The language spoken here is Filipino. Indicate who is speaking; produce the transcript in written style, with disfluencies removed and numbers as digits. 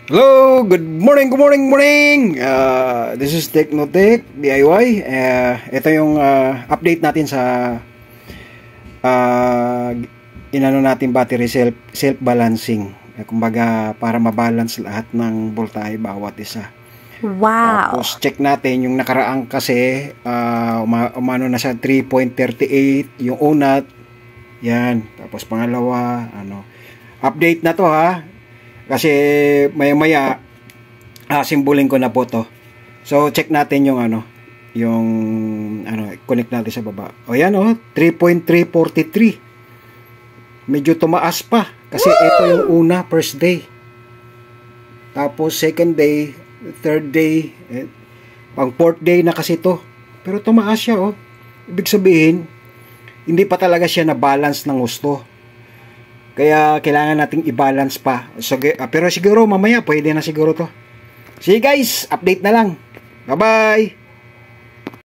Speaker 1: Hello, good morning, morning. This is Technotech DIY. Ito yung update natin sa inano natin battery self balancing. Kumbaga para mabalance lahat ng voltahe bawat isa.
Speaker 2: Wow.
Speaker 1: Tapos check natin yung nakaraang kasi umano na sa 3.38 yung unat. Yan. Tapos pangalawa, update na to ha. Kasi maya-maya simbolin ko na po to. So check natin yung connect natin sa baba. O yan 3.343. Medyo tumaas pa kasi ito yung una, first day. Tapos second day, third day, pang fourth day na kasi to. Pero tumaas siya Ibig sabihin, hindi pa talaga siya na balance ng gusto. Kaya kailangan nating i-balance pa. So, pero siguro mamaya pwede na siguro to. See guys, update na lang. Bye-bye!